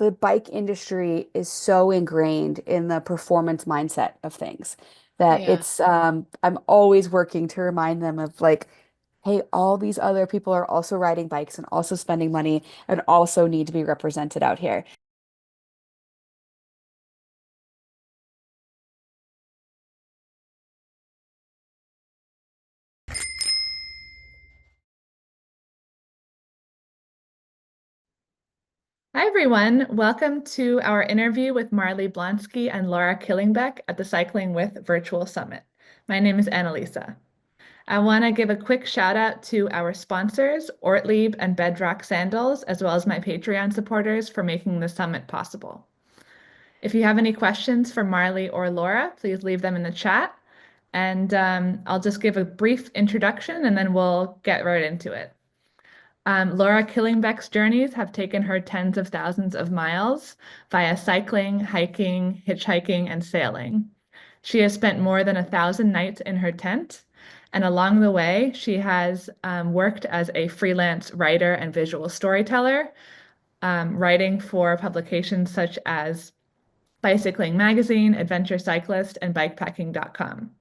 the bike industry is so ingrained in the performance mindset of things that Yeah. I'm always working to remind them of like, hey, all these other people are also riding bikes and also spending money and also need to be represented out here. Hi, everyone. Welcome to our interview with Marley Blonsky and Laura Killingbeck at the Cycling With Virtual Summit. My name is Annalisa. I want to give a quick shout out to our sponsors, Ortlieb and Bedrock Sandals, as well as my Patreon supporters for making the summit possible. If you have any questions for Marley or Laura, please leave them in the chat. And I'll just give a brief introduction and then we'll get right into it. Laura Killingbeck's journeys have taken her tens of thousands of miles via cycling, hiking, hitchhiking, and sailing. She has spent more than 1,000 nights in her tent, and along the way, she has worked as a freelance writer and visual storyteller, writing for publications such as Bicycling Magazine, Adventure Cyclist, and Bikepacking.com.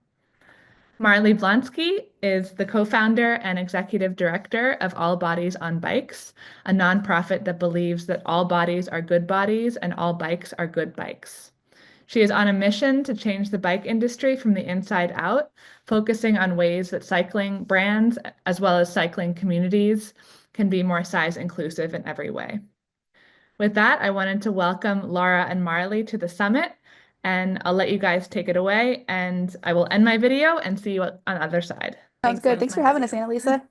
Marley Blonsky is the co-founder and executive director of All Bodies on Bikes, a nonprofit that believes that all bodies are good bodies and all bikes are good bikes. She is on a mission to change the bike industry from the inside out, focusing on ways that cycling brands, as well as cycling communities, can be more size inclusive in every way. With that, I wanted to welcome Laura and Marley to the summit, and I'll let you guys take it away, and I will end my video and see you on the other side. Sounds Thanks, good. that's Thanks my for having us, video. Annalisa.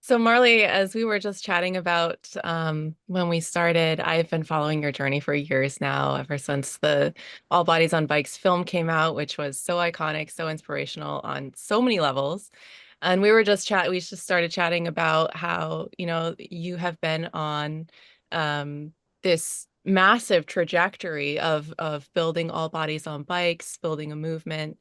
So Marley, as we were just chatting about when we started, I've been following your journey for years now, ever since the All Bodies on Bikes film came out, which was so iconic, so inspirational on so many levels. And we just started chatting about how, you have been on this massive trajectory of building All Bodies on Bikes, building a movement.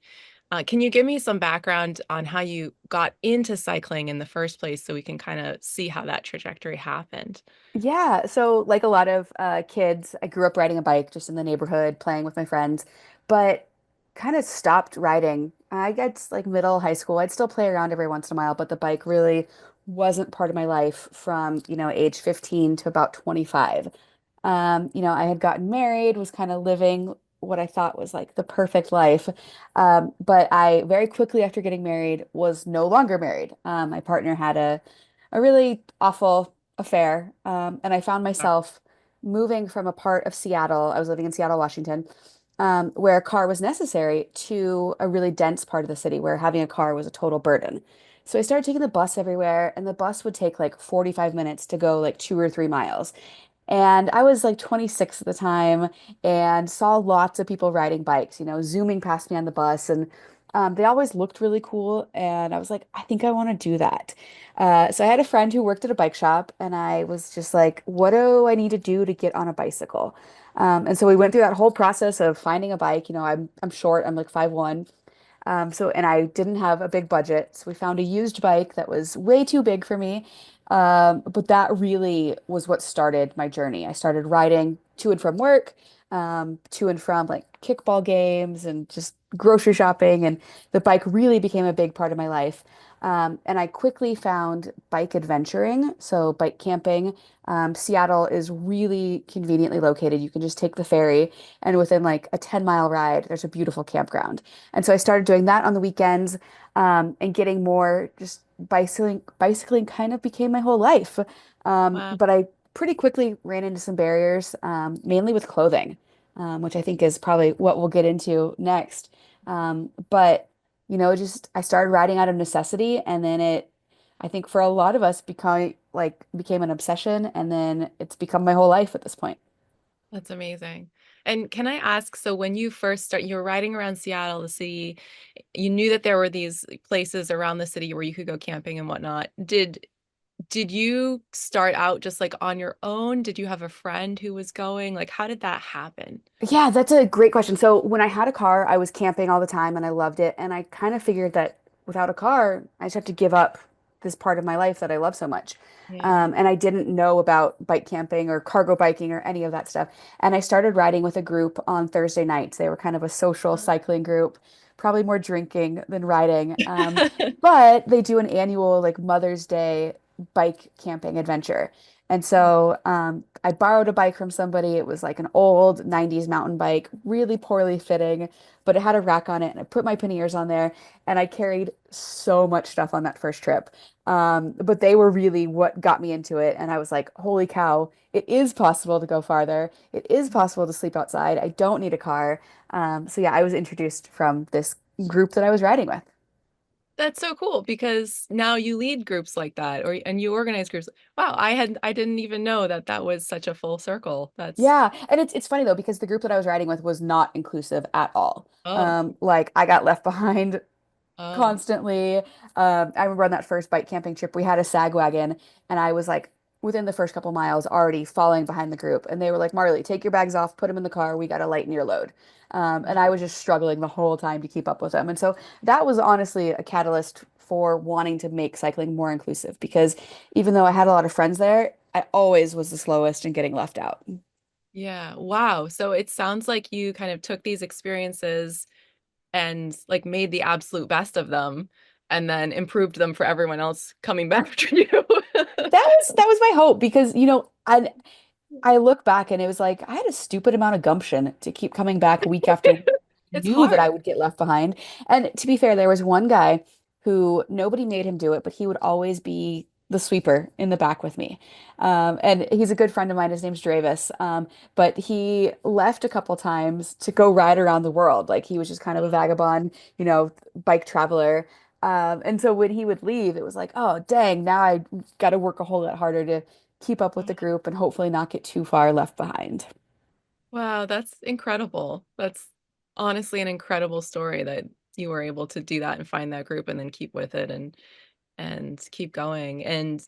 Can you give me some background on how you got into cycling in the first place so we can kind of see how that trajectory happened? Yeah, so like a lot of kids, I grew up riding a bike just in the neighborhood, playing with my friends, but kind of stopped riding. I guess like middle high school, I'd still play around every once in a while, but the bike really wasn't part of my life from, age 15 to about 25. I had gotten married, was kind of living what I thought was like the perfect life. But I very quickly after getting married was no longer married. My partner had a really awful affair. And I found myself moving from a part of Seattle. I was living in Seattle, Washington, where a car was necessary to a really dense part of the city where having a car was a total burden. So I started taking the bus everywhere, and the bus would take like 45 minutes to go like 2 or 3 miles. And I was like 26 at the time and saw lots of people riding bikes, zooming past me on the bus. And they always looked really cool. And I was like, I think I want to do that. So I had a friend who worked at a bike shop, and I was just like, what do I need to do to get on a bicycle? And so we went through that whole process of finding a bike. I'm short, I'm like 5'1". And I didn't have a big budget. So we found a used bike that was way too big for me. But that really was what started my journey. I started riding to and from work, to and from like kickball games and just grocery shopping. And the bike really became a big part of my life. And I quickly found bike adventuring, so bike camping. Seattle is really conveniently located. You can just take the ferry, and within like a 10-mile ride, there's a beautiful campground. And so I started doing that on the weekends, and getting more just bicycling kind of became my whole life. Wow, But I pretty quickly ran into some barriers, mainly with clothing, which I think is probably what we'll get into next. But just I started riding out of necessity, and then I think for a lot of us became an obsession, and then it's become my whole life at this point. that's amazing. And can I ask, so when you were riding around Seattle, the city, you knew that there were these places around the city where you could go camping and whatnot. Did you start out just like on your own? Did you have a friend who was going? Like, how did that happen? Yeah, that's a great question. So when I had a car, I was camping all the time and I loved it. And I kind of figured that without a car, I just have to give up this part of my life that I love so much. Yeah. And I didn't know about bike camping or cargo biking or any of that stuff. And I started riding with a group on Thursday nights. They were kind of a social cycling group, probably more drinking than riding. But they do an annual like Mother's Day bike camping adventure. And so I borrowed a bike from somebody. It was like an old 90s mountain bike, really poorly fitting, but it had a rack on it. And I put my panniers on there and I carried so much stuff on that first trip. But they were really what got me into it. And I was like, holy cow, it is possible to go farther. It is possible to sleep outside. I don't need a car. So yeah, I was introduced from this group that I was riding with. That's so cool because now you lead groups like that or and you organize groups. Wow, I didn't even know that that was such a full circle. That's Yeah, and it's funny though because the group that I was riding with was not inclusive at all. oh, Like I got left behind oh. constantly. I remember on that first bike camping trip, we had a sag wagon, and I was like within the first couple miles already falling behind the group, and they were like, "Marley, take your bags off, put them in the car. We got to lighten your load." And I was just struggling the whole time to keep up with them, and so that was honestly a catalyst for wanting to make cycling more inclusive because even though I had a lot of friends there, I always was the slowest and getting left out. Yeah. Wow. So it sounds like you kind of took these experiences and like made the absolute best of them and then improved them for everyone else coming back after you. That was my hope because I look back and it was like I had a stupid amount of gumption to keep coming back week after week. I It's knew that I hard. would get left behind. And to be fair, there was one guy who nobody made him do it, but he would always be the sweeper in the back with me. And he's a good friend of mine. His name's Dravis. But he left a couple times to go ride around the world. Like he was just kind of a vagabond, bike traveler. And so when he would leave, it was like, oh, dang, now I got to work a whole lot harder to keep up with the group and hopefully not get too far left behind. Wow, that's incredible. That's honestly an incredible story that you were able to do that and find that group and then keep with it and keep going. And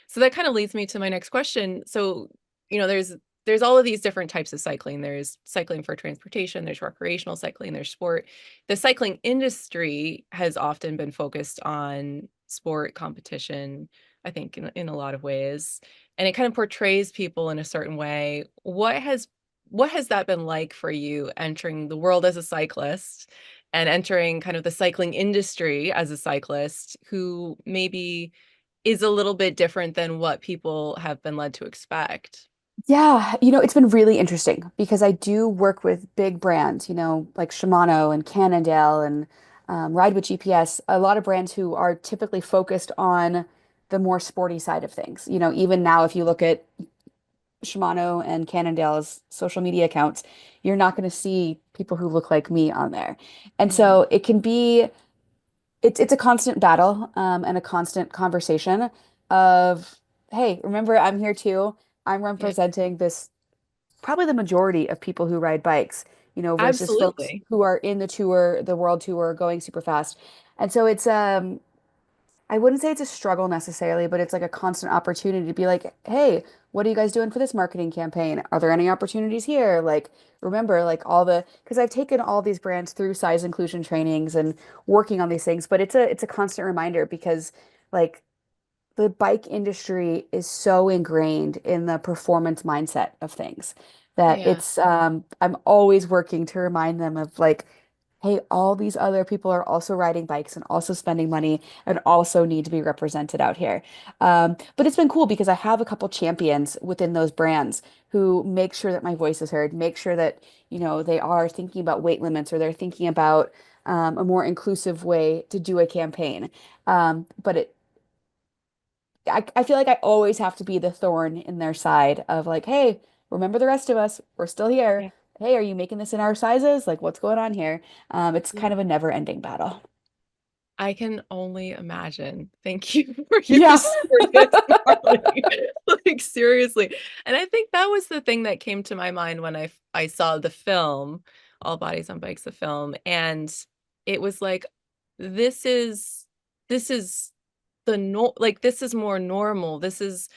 so that kind of leads me to my next question. So, there's all of these different types of cycling. There's cycling for transportation, there's recreational cycling, there's sport. The cycling industry has often been focused on sport competition, I think in a lot of ways. And it kind of portrays people in a certain way. What has that been like for you entering the world as a cyclist and entering kind of the cycling industry as a cyclist who maybe is a little bit different than what people have been led to expect? Yeah, it's been really interesting because I do work with big brands, like Shimano and Cannondale and Ride with GPS, a lot of brands who are typically focused on the more sporty side of things. Even now, if you look at Shimano and Cannondale's social media accounts, you're not going to see people who look like me on there. And Mhm. so it's a constant battle and a constant conversation of, hey, remember, I'm here too. I'm Yeah, representing this probably the majority of people who ride bikes, versus folks absolutely. who are in the tour, the world tour, going super fast. And so I wouldn't say it's a struggle necessarily, but it's like a constant opportunity to be like, hey, what are you guys doing for this marketing campaign? Are there any opportunities here? Like, remember, like because I've taken all these brands through size inclusion trainings and working on these things, but it's a constant reminder because like the bike industry is so ingrained in the performance mindset of things that Yeah. I'm always working to remind them of like, hey, all these other people are also riding bikes and also spending money and also need to be represented out here. But it's been cool because I have a couple champions within those brands who make sure that my voice is heard, make sure that, they are thinking about weight limits or they're thinking about a more inclusive way to do a campaign. But I feel like I always have to be the thorn in their side of like, hey, remember the rest of us. We're still here. Yeah. Hey, are you making this in our sizes? Like, what's going on here? It's Yeah. kind of a never-ending battle. I can only imagine. Thank you for your Yeah. service, Marley. Like seriously. And I think that was the thing that came to my mind when I saw the film, All Bodies on Bikes, the film, and it was like, this is this is the no like this is more normal. This is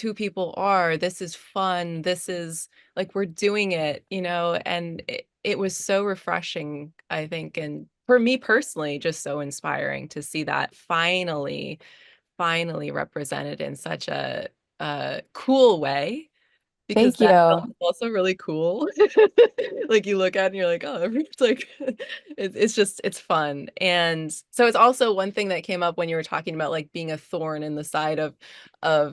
who people are. This is fun. This is like we're doing it, and it was so refreshing, I think, and for me personally, just so inspiring to see that finally finally represented in such a cool way because Thank that you. film is also really cool. Like you look at it and you're like, oh, it's like it's just it's fun. And so it's also one thing that came up when you were talking about like being a thorn in the side of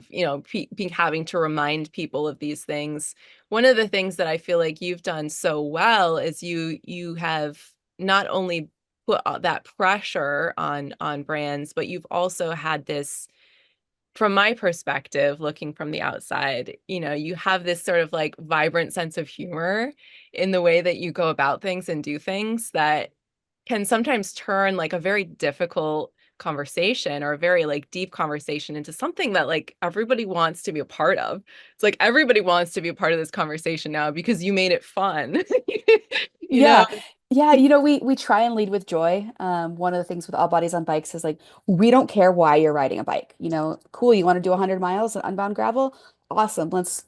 being having to remind people of these things. One of the things that I feel like you've done so well is you have not only put that pressure on brands, but you've also had this from my perspective, looking from the outside, you have this sort of like vibrant sense of humor in the way that you go about things and do things that can sometimes turn like a very difficult conversation or a very like deep conversation into something that like everybody wants to be a part of. It's like everybody wants to be a part of this conversation now because you made it fun. You know? Yeah. Yeah, we try and lead with joy. One of the things with All Bodies on Bikes is like we don't care why you're riding a bike. Cool, you want to do 100 miles on unbound gravel? Awesome. Let's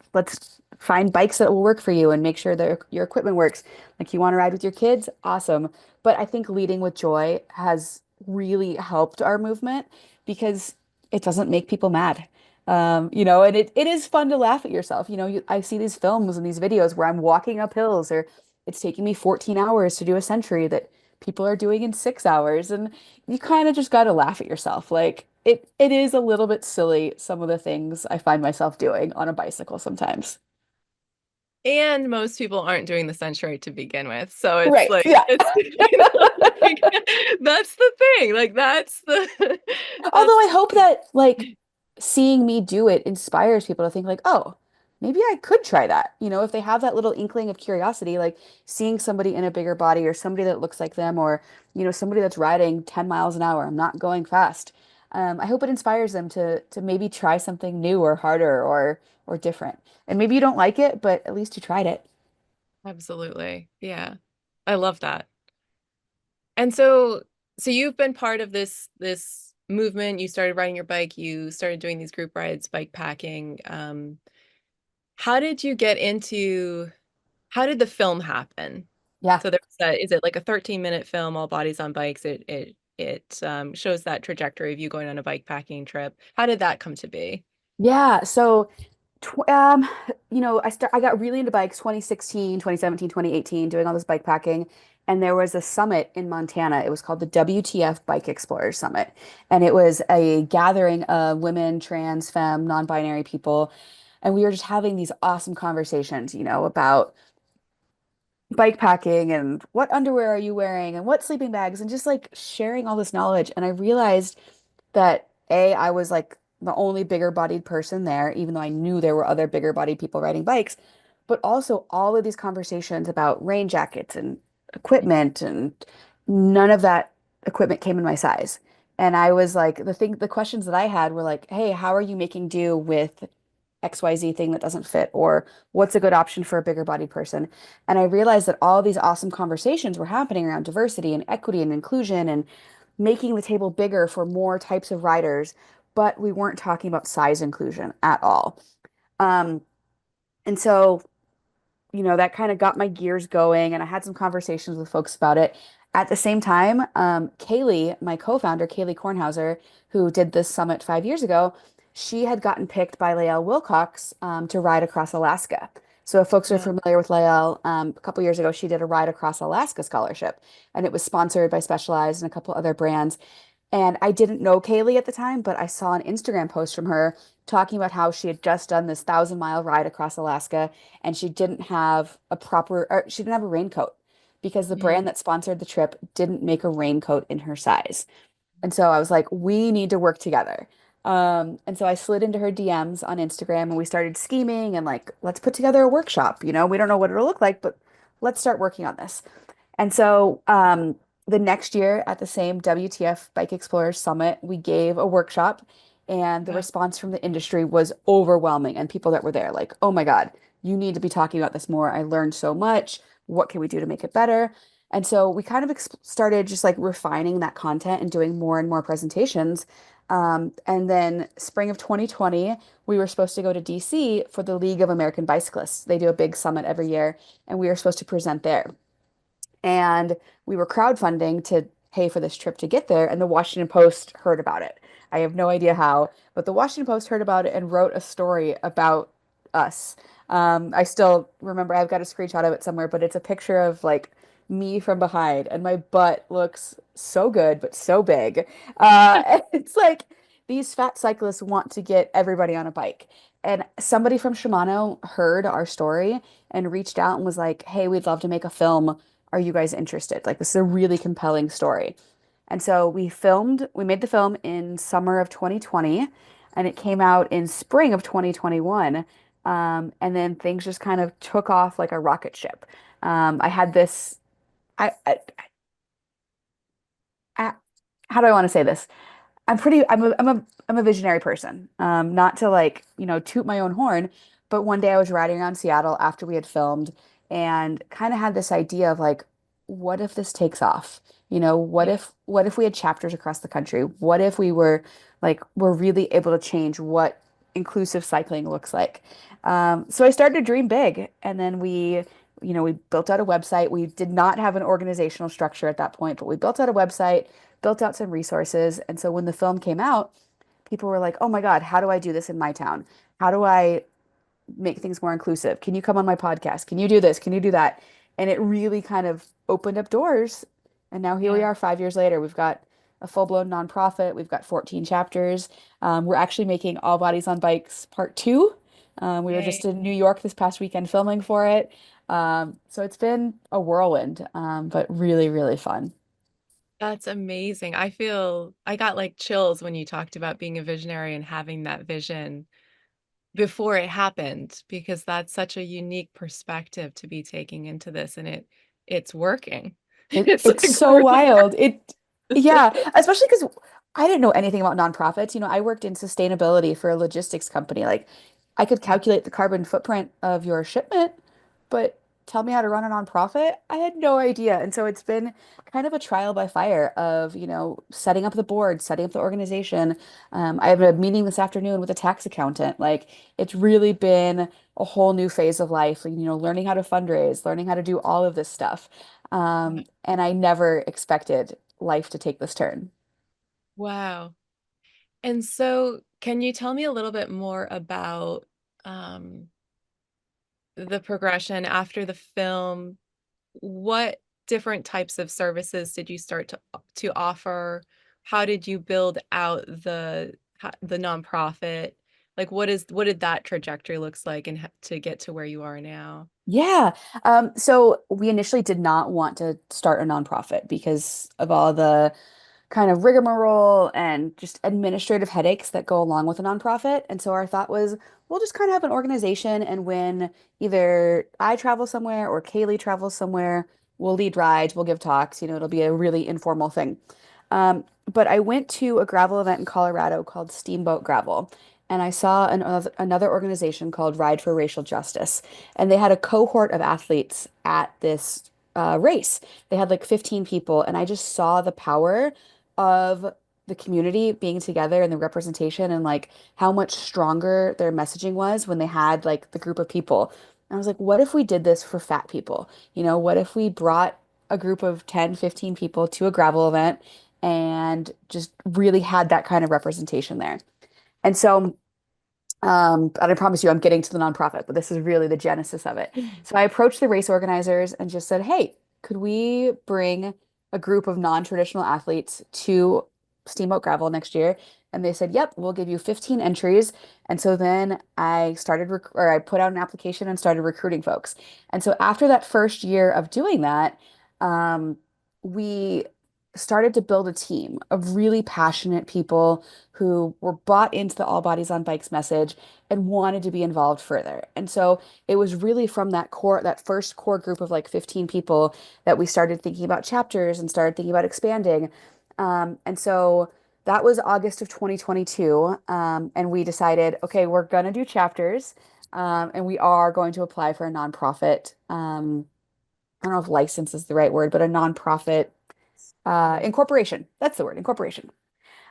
find bikes that will work for you and make sure that your equipment works. Like you want to ride with your kids? Awesome. But I think leading with joy has really helped our movement because it doesn't make people mad. And it is fun to laugh at yourself. I see these films and these videos where I'm walking up hills or it's taking me 14 hours to do a century that people are doing in 6 hours. And you kind of just got to laugh at yourself. Like it is a little bit silly, some of the things I find myself doing on a bicycle sometimes. And most people aren't doing the century to begin with. So it's Right. like Yeah. it's like, that's the thing. Like that's the Although that's I hope that like seeing me do it inspires people to think like, oh, maybe I could try that. If they have that little inkling of curiosity, like seeing somebody in a bigger body or somebody that looks like them or, somebody that's riding 10 miles an hour. I'm not going fast. I hope it inspires them to maybe try something new or harder or different. And maybe you don't like it, but at least you tried it. absolutely. Yeah. I love that. And so you've been part of this movement. You started riding your bike, you started doing these group rides, bike packing. How did you get into how did the film happen? Yeah. So there's that, is it like a 13-minute film, All Bodies on Bikes? It shows that trajectory of you going on a bike packing trip. How did that come to be? Yeah. So Tw I got really into bikes 2016, 2017, 2018, doing all this bike packing. And there was a summit in Montana. It was called the WTF Bike Explorers Summit. And it was a gathering of women, trans, femme, non-binary people. And we were just having these awesome conversations, about bike packing and what underwear are you wearing and what sleeping bags and just like sharing all this knowledge. And I realized that I was like the only bigger bodied person there, even though I knew there were other bigger bodied people riding bikes, but also all of these conversations about rain jackets and equipment and none of that equipment came in my size. And I was like, the questions that I had were like, hey, how are you making do with XYZ thing that doesn't fit? Or what's a good option for a bigger bodied person? And I realized that all these awesome conversations were happening around diversity and equity and inclusion and making the table bigger for more types of riders, but we weren't talking about size inclusion at all. Um, and so that kind of got my gears going, and I had some conversations with folks about it. At the same time, Kaylee, my co-founder, Kaylee Kornhauser, who did this summit 5 years ago, she had gotten picked by Lael Wilcox to ride across Alaska. So if folks are Yeah. familiar with Lael, a couple years ago, she did a Ride Across Alaska scholarship, and it was sponsored by Specialized and a couple other brands. And I didn't know Kaylee at the time, but I saw an Instagram post from her talking about how she had just done this 1,000-mile ride across Alaska and she didn't have she didn't have a raincoat because the Mm. brand that sponsored the trip didn't make a raincoat in her size. And so I was like, we need to work together. And so I slid into her DMs on Instagram and we started scheming and like, let's put together a workshop. We don't know what it'll look like, but let's start working on this. And so the next year at the same WTF Bike Explorers Summit, we gave a workshop, and the Yeah. response from the industry was overwhelming. And people that were there, like, oh my God, you need to be talking about this more. I learned so much. What can we do to make it better? And so we kind of started just like refining that content and doing more and more presentations. And then spring of 2020, we were supposed to go to DC for the League of American Bicyclists. They do a big summit every year, and we were supposed to present there. And we were crowdfunding to pay for this trip to get there, and the Washington Post heard about it. I have no idea how, but the Washington Post heard about it and wrote a story about us. I still remember I've got a screenshot of it somewhere, but it's a picture of like me from behind, and my butt looks so good, but so big. It's like these fat cyclists want to get everybody on a bike. And somebody from Shimano heard our story and reached out and was like, "Hey, we'd love to make a film. Are you guys interested? Like, this is a really compelling story." And so we made the film in summer of 2020, and it came out in spring of 2021. And then things just kind of took off like a rocket ship. I had this, I, how do I want to say this? I'm a visionary person. Not to like, toot my own horn, but one day I was riding around Seattle after we had filmed and kind of had this idea of like, what if this takes off? Yeah. What if we had chapters across the country? What if we're really able to change what inclusive cycling looks like? So I started to dream big, and then we built out a website. We did not have an organizational structure at that point, but we built out a website, built out some resources. And so when the film came out, people were like, "Oh my God, how do I do this in my town? How do I make things more inclusive? Can you come on my podcast? Can you do this? Can you do that?" And it really kind of opened up doors. And now here we Yeah. are 5 years later. We've got a full-blown nonprofit. We've got 14 chapters. We're actually making All Bodies on Bikes Part 2. We were just Yay. in New York this past weekend filming for it. So it's been a whirlwind, but really, really fun. That's amazing. I got like chills when you talked about being a visionary and having that vision before it happened, because that's such a unique perspective to be taking into this, and it's working. It's It's like so we're wild. there. Yeah, especially because I didn't know anything about nonprofits. I worked in sustainability for a logistics company. Like, I could Yeah. calculate the carbon footprint of your shipment, but tell me how to run a nonprofit? I had no idea. And so it's been kind of a trial by fire of, setting up the board, setting up the organization. I have a meeting this afternoon with a tax accountant. Like, it's really been a whole new phase of life, learning how to fundraise, learning how to do all of this stuff. Yeah. And I never expected life to take this turn. Wow. And so can you tell me a little bit more about um the progression after the film? What different types of services did you start to offer? How did you build out the nonprofit? Like what did that trajectory looks like, and to get to where you are now? Yeah. So we initially did not want to start a nonprofit because of all the kind of rigmarole and just administrative headaches that go along with a nonprofit. And so our thought was, we'll just kind of have an organization, and when either I travel somewhere or Kaylee travels somewhere, we'll lead rides, we'll give talks, it'll be a really informal thing. But I went to a gravel event in Colorado called Steamboat Gravel, and I saw another organization called Ride for Racial Justice, and they had a cohort of athletes at this race. They had like 15 people, and I just saw the power of the community being together and the representation, and like how much stronger their messaging was when they had like the group of people. And I was like, what if we did this for fat people? What if we brought a group of 10, 15 people to a gravel event and just really had that kind of representation there? And so and I promise you, I'm getting to the nonprofit, but this is really the genesis of it. So I approached the race organizers and just said, "Hey, could we bring a group of non-traditional athletes to Steamboat Gravel next year?" And they said, "Yep, we'll give you 15 entries." And so then I put out an application and started recruiting folks. And so after that first year of doing that, um, we started to build a team of really passionate people who were bought into the All Bodies on Bikes message and wanted to be involved further. And so it was really from that first core group of like 15 people that we started thinking about chapters and started thinking about expanding. And so that was August of 2022. And we decided, okay, we're going to do chapters. And we are going to apply for a nonprofit. I don't know if license is the right word, but a nonprofit Yeah. incorporation. That's the word, incorporation.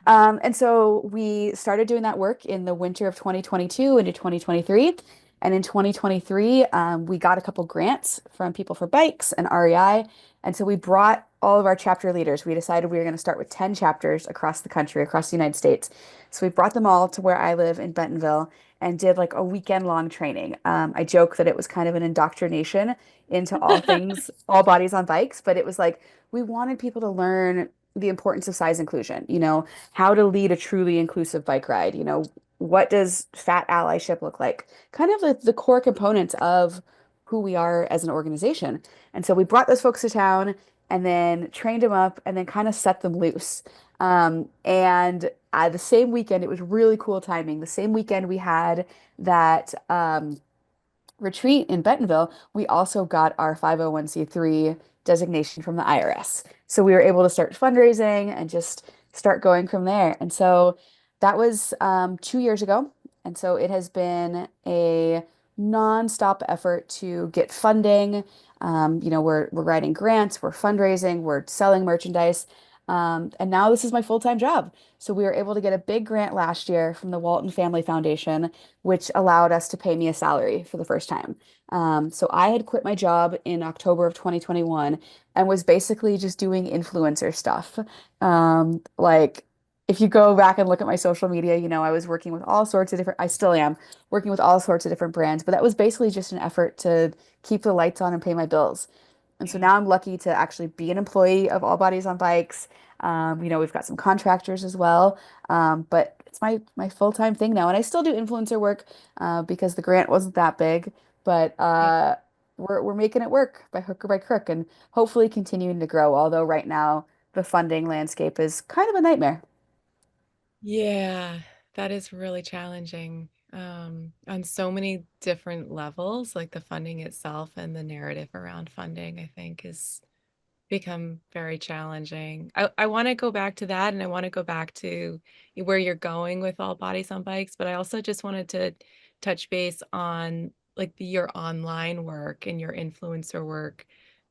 And so we started doing that work in the winter of 2022 into 2023. And in 2023, we got a couple grants from People for Bikes and REI. And so we brought all of our chapter leaders. We decided we were going to start with 10 chapters across the country, across the United States. So we brought them all to where I live in Bentonville and did like a weekend long training. I joke that it was kind of an indoctrination into all things, all bodies on bikes, but it was like we wanted people to learn the importance of size inclusion, how to lead a truly inclusive bike ride, what does fat allyship look like? Kind of the core components of who we are as an organization. And so we brought those folks to town and then trained them up and then kind of set them loose. And the same weekend, it was really cool timing. The same weekend we had that retreat in Bentonville, we also got our 501(c)(3) designation from the IRS. So we were able to start fundraising and just start going from there. And so that was 2 years ago. And so it has been a nonstop effort to get funding. We're writing grants, we're fundraising, we're selling merchandise. And now this is my full-time job. So we were able to get a big grant last year from the Walton Family Foundation, which allowed us to pay me a salary for the first time. So I had quit my job in October of 2021 and was basically just doing influencer stuff. Like if you go back and look at my social media, I was working with all sorts of different, I still am working with all sorts of different brands, but that was basically just an effort to keep the lights on and pay my bills. And so Yeah. now I'm lucky to actually be an employee of All Bodies on Bikes. We've got some contractors as well. But it's my full-time thing now. And I still do influencer work because the grant wasn't that big. But Yeah. we're making it work by hook or by crook and hopefully continuing to grow. Although right now the funding landscape is kind of a nightmare. Yeah, that is really challenging on so many different levels, like the funding itself and the narrative around funding, I think is become very challenging. I want to go back to that and I want to go back to where you're going with all bodies on bikes, but I also just wanted to touch base on like your online work and your influencer work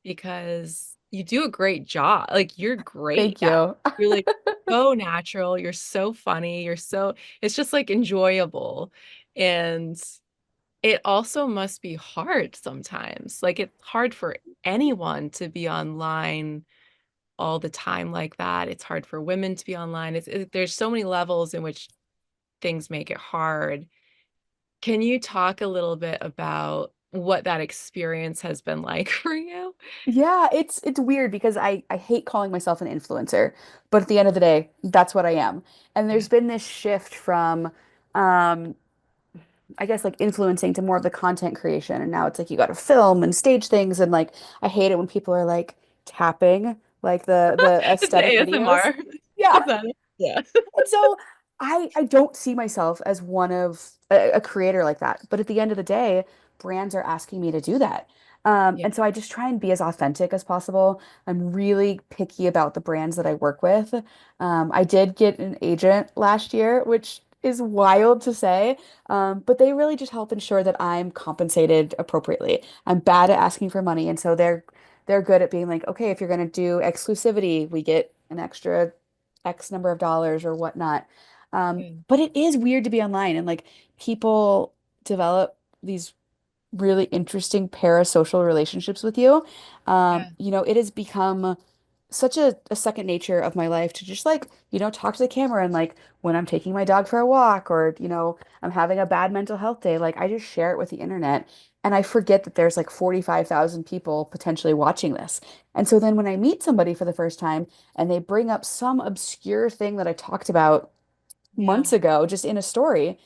because you do a great job. Like you're great Thank at you. you're like so natural, you're so funny, it's just like enjoyable. And it also must be hard sometimes. Like it's hard for anyone to be online all the time like that. It's hard for women to be online. There's so many levels in which things make it hard. Can you talk a little bit about what that experience has been like for you? Yeah, it's weird because I hate calling myself an influencer, but at the end of the day, that's what I am. And Yeah. there's been this shift from um I guess like influencing to more of the content creation. And now it's like you got to film and stage things and like I hate it when people are like tapping like the It's the aesthetic videos. ASMR. Yeah. Is that it? Yeah. And so I don't see myself as one of a creator like that. But at the end of the day, brands are asking me to do that. Yeah. And so I just try and be as authentic as possible. I'm really picky about the brands that I work with. I did get an agent last year, which is wild to say, but they really just help ensure that I'm compensated appropriately. I'm bad at asking for money, and so they're good at being like, okay, if you're going to do exclusivity, we get an extra X number of dollars or whatnot. Good. But it is weird to be online and like people develop these really interesting parasocial relationships with you. Yeah. It has become such a second nature of my life to just like, talk to the camera and like when I'm taking my dog for a walk or, I'm having a bad mental health day, like I just share it with the internet and I forget that there's like 45,000 people potentially watching this. And so then when I meet somebody for the first time and they bring up some obscure thing that I talked about Yeah. months ago just in a story,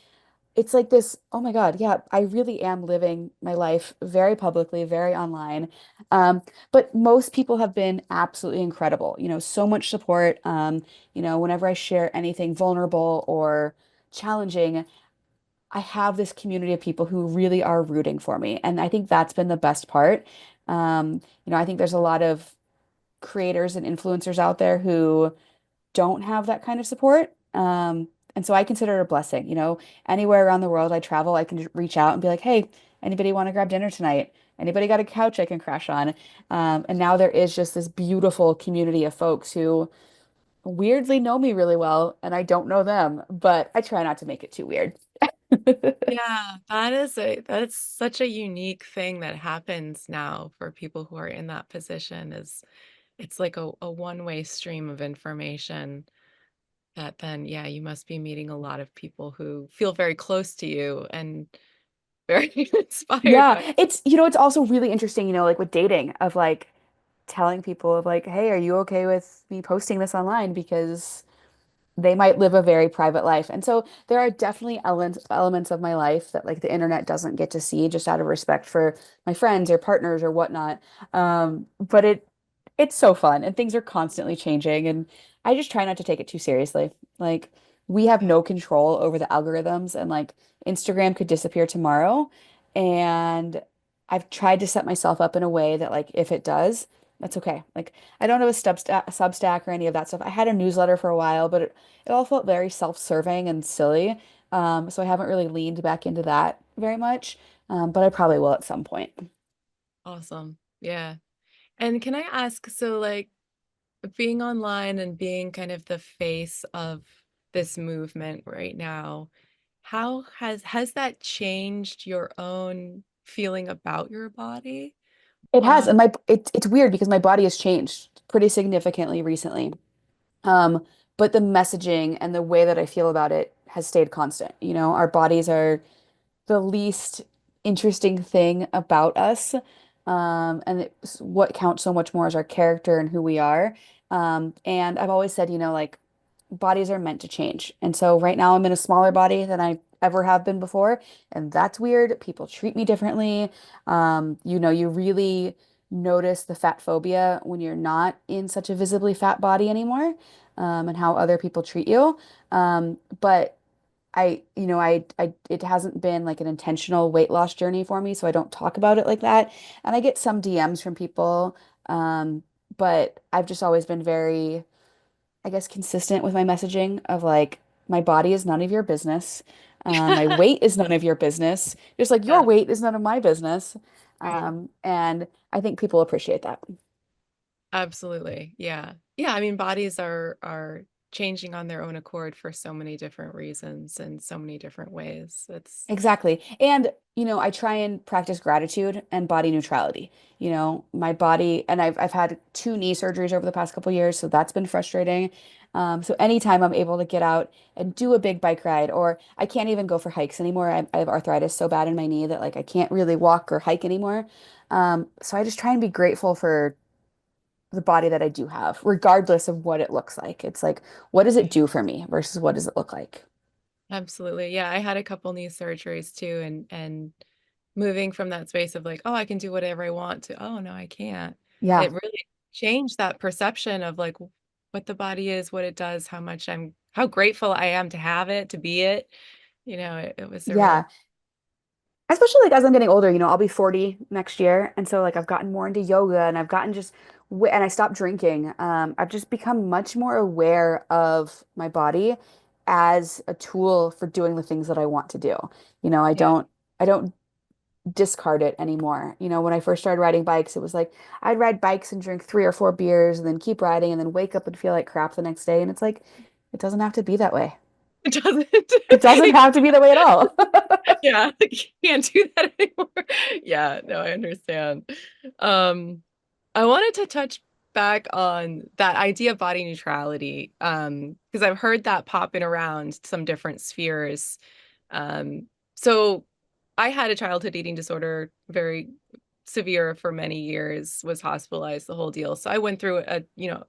it's like this, oh my God, yeah, I really am living my life very publicly, very online. Um, but most people have been absolutely incredible, so much support. Whenever I share anything vulnerable or challenging, I have this community of people who really are rooting for me. And I think that's been the best part. I think there's a lot of creators and influencers out there who don't have that kind of support. And so I consider it a blessing. Anywhere around the world I travel, I can just reach out and be like, hey, anybody want to grab dinner tonight? Anybody got a couch I can crash on? And now there is just this beautiful community of folks who weirdly know me really well, and I don't know them, but I try not to make it too weird. Yeah, that's such a unique thing that happens now for people who are in that position it's like a one-way stream of information that then, yeah, you must be meeting a lot of people who feel very close to you and very inspired Yeah, by. it's also really interesting, like with dating of like telling people of like, hey, are you okay with me posting this online? Because they might live a very private life. And so there are definitely elements of my life that like the internet doesn't get to see just out of respect for my friends or partners or whatnot. But it's so fun and things are constantly changing and I just try not to take it too seriously. Like we have Yeah. no control over the algorithms and like Instagram could disappear tomorrow. And I've tried to set myself up in a way that like if it does, that's okay. Like I don't have a Substack or any of that stuff. I had a newsletter for a while, but it all felt very self-serving and silly. So I haven't really leaned back into that very much. But I probably will at some point. Awesome. Yeah. And can I ask, so like being online and being kind of the face of this movement right now, how has that changed your own feeling about your body? It has, Um, and it's weird because my body has changed pretty significantly recently. Um, but the messaging and the way that I feel about it has stayed constant. Our bodies are the least interesting thing about us. And it's what counts so much more is our character and who we are. And I've always said, like bodies are meant to change. And so right now I'm in a smaller body than I ever have been before. And that's weird. People treat me differently. You really notice the fat phobia when you're not in such a visibly fat body anymore, and how other people treat you. But it hasn't been like an intentional weight loss journey for me, so I don't talk about it like that. And I get some DMs from people, but I've just always been very, I guess, consistent with my messaging of like, my body is none of your business. My weight is none of your business. Just like your yeah, weight is none of my business. right. And I think people appreciate that. Absolutely. Yeah. Yeah, I mean bodies are changing on their own accord for so many different reasons and so many different ways. It's Exactly. And, I try and practice gratitude and body neutrality. My body, and I've had two knee surgeries over the past couple years, so that's been frustrating. So anytime I'm able to get out and do a big bike ride, or I can't even go for hikes anymore. I have arthritis so bad in my knee that like I can't really walk or hike anymore. So I just try and be grateful for the body that I do have, regardless of what it looks like. It's like, what does it right. do for me versus what does it look like? Absolutely. Yeah, I had a couple knee surgeries too and moving from that space of like, oh, I can do whatever I want to, oh no, I can't. Yeah. It really changed that perception of like what the body is, what it does, how grateful I am to have it, to be it. It was a real Yeah. Especially like as I'm getting older, I'll be 40 next year. And so like I've gotten more into yoga and I've gotten and I stopped drinking. I've just become much more aware of my body as a tool for doing the things that I want to do. yeah. I don't discard it anymore. When I first started riding bikes, it was like I'd ride bikes and drink 3 or 4 beers and then keep riding and then wake up and feel like crap the next day. And it's like, it doesn't have to be that way. It doesn't It doesn't have to be that way at all. yeah, like, you can't do that anymore. Yeah, no, I understand. Um, I wanted to touch back on that idea of body neutrality, because I've heard that popping around some different spheres. So I had a childhood eating disorder, very severe for many years, was hospitalized, the whole deal. So I went through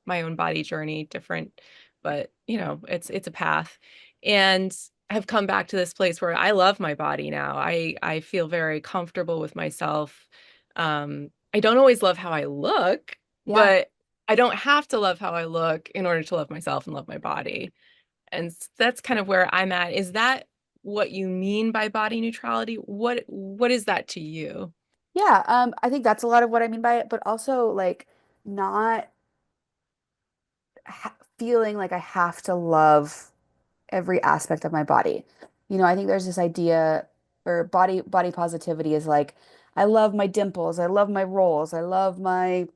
my own body journey, different, but it's a path. And have come back to this place where I love my body now. I feel very comfortable with myself. I don't always love how I look, Yeah. but I don't have to love how I look in order to love myself and love my body. And that's kind of where I'm at. Is that what you mean by body neutrality? What is that to you? Yeah, I think that's a lot of what I mean by it, but also like not feeling like I have to love every aspect of my body. I think there's this idea or body positivity is like I love my dimples, I love my rolls, I love my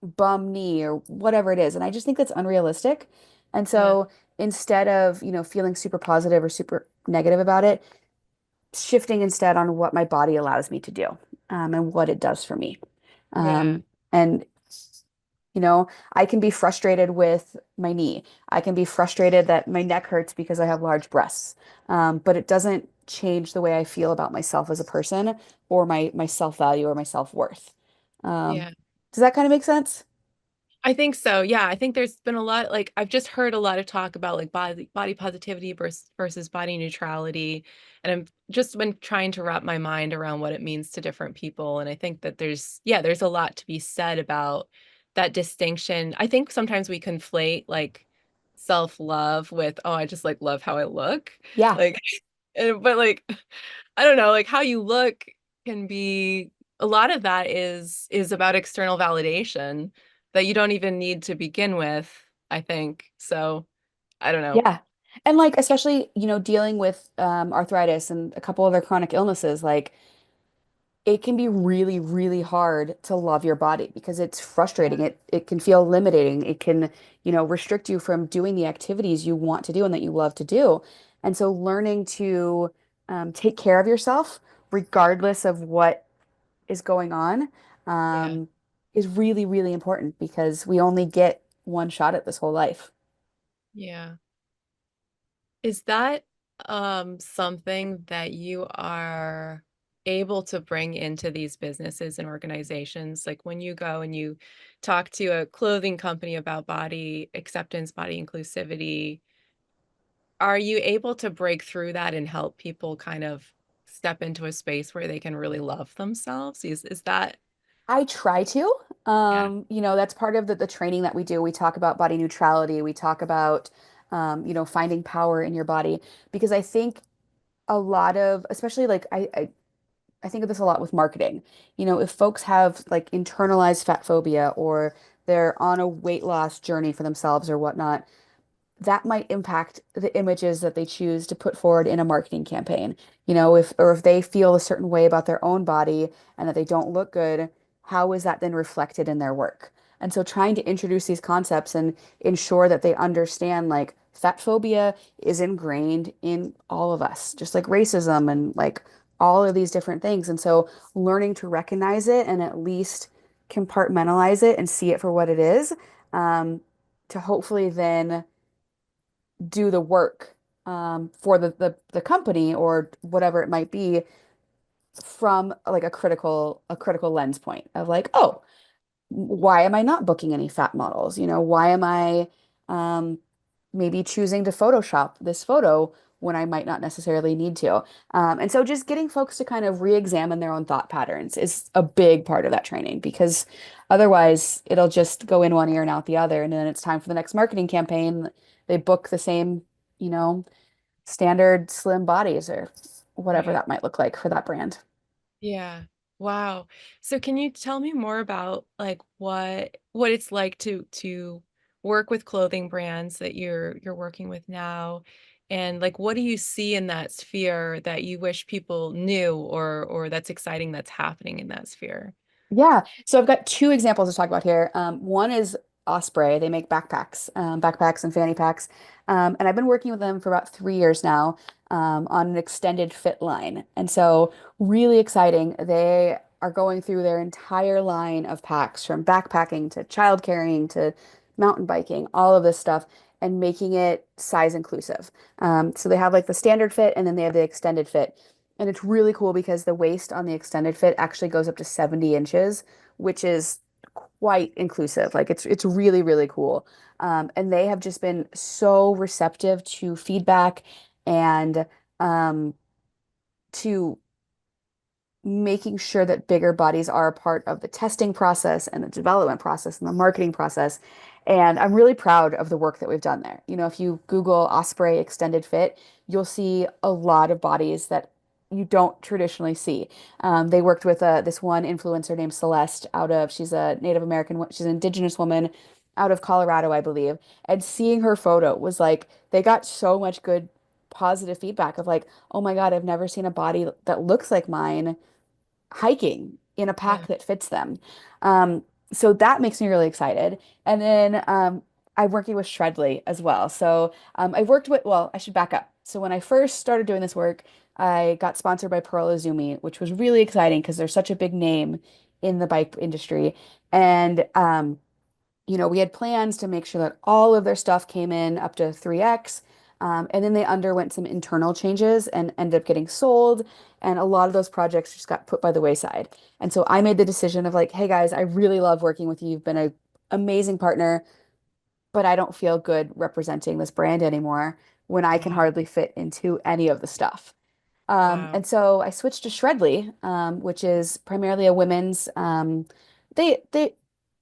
bum knee or whatever it is, and I just think that's unrealistic. And Yeah. so instead of, feeling super positive or super negative about it, shifting instead on what my body allows me to do, and what it does for me. Yeah. And You know, I can be frustrated with my knee. I can be frustrated that my neck hurts because I have large breasts. But it doesn't change the way I feel about myself as a person or my self-value or my self-worth. Um, Yeah. does that kind of make sense? I think so. Yeah, I think there's been a lot like I've just heard a lot of talk about like body positivity versus body neutrality, and I'm just been trying to wrap my mind around what it means to different people, and I think that there's a lot to be said about that distinction. I think sometimes we conflate like self-love with, oh, I just like love how I look. Yeah. Like but like I don't know, like how you look can be a lot of that is about external validation that you don't even need to begin with, I think. So, I don't know. Yeah. And like especially, dealing with arthritis and a couple other chronic illnesses, like it can be really, really hard to love your body because it's frustrating. It can feel limiting. It can, restrict you from doing the activities you want to do and that you love to do. And so learning to take care of yourself, regardless of what is going on, Yeah. um, is really, really important because we only get one shot at this whole life. Yeah. Is that something that you are able to bring into these businesses and organizations? Like when you go and you talk to a clothing company about body acceptance, body inclusivity, are you able to break through that and help people kind of step into a space where they can really love themselves? Is that I try to. yeah, That's part of the training that we do. We talk about body neutrality. We talk about, finding power in your body because I think a lot of, especially like I think of this a lot with marketing. If folks have like internalized fat phobia or they're on a weight loss journey for themselves or whatnot, that might impact the images that they choose to put forward in a marketing campaign. If they feel a certain way about their own body and that they don't look good, how is that then reflected in their work? And so trying to introduce these concepts and ensure that they understand like fat phobia is ingrained in all of us, just like racism and like all of these different things. And so learning to recognize it and at least compartmentalize it and see it for what it is, um, to hopefully then do the work for the company or whatever it might be from like a critical lens point of like, oh, why am I not booking any fat models? Why am I um, maybe choosing to Photoshop this photo when I might not necessarily need to? And so just getting folks to kind of re-examine their own thought patterns is a big part of that training because otherwise it'll just go in one ear and out the other. And then it's time for the next marketing campaign. They book the same, you know, standard slim bodies or whatever right. that might look like for that brand. Yeah. Wow. So can you tell me more about like what it's like to work with clothing brands that you're working with now? And like what do you see in that sphere that you wish people knew or that's exciting that's happening in that sphere? Yeah. So I've got two examples to talk about here. One is Osprey. They make backpacks and fanny packs. And I've been working with them for about 3 years now, on an extended fit line. And so really exciting. They are going through their entire line of packs from backpacking to child carrying to mountain biking, all of this stuff, and making it size inclusive. So they have like the standard fit and then they have the extended fit. And it's really cool because the waist on the extended fit actually goes up to 70 inches, which is quite inclusive. Like it's really, really cool. And they have just been so receptive to feedback and um, to making sure that bigger bodies are a part of the testing process and the development process and the marketing process. And I'm really proud of the work that we've done there. If you Google Osprey extended fit, you'll see a lot of bodies that you don't traditionally see. They worked with this one influencer named Celeste she's a Native American, she's an indigenous woman out of Colorado, I believe. And seeing her photo was like, they got so much good positive feedback of like, oh my God, I've never seen a body that looks like mine hiking in a Yeah. pack that fits them. So that makes me really excited. And then I'm working with Shredley as well. So I've worked with, well, I should back up. So when I first started doing this work, I got sponsored by Pearl Izumi, which was really exciting because they're such a big name in the bike industry. And we had plans to make sure that all of their stuff came in up to 3X. And then they underwent some internal changes and ended up getting sold. And a lot of those projects just got put by the wayside. And so I made the decision of like, hey guys, I really love working with you. You've been an amazing partner, but I don't feel good representing this brand anymore when I can Wow. hardly fit into any of the stuff. Wow. And so I switched to Shredly, which is primarily a women's. They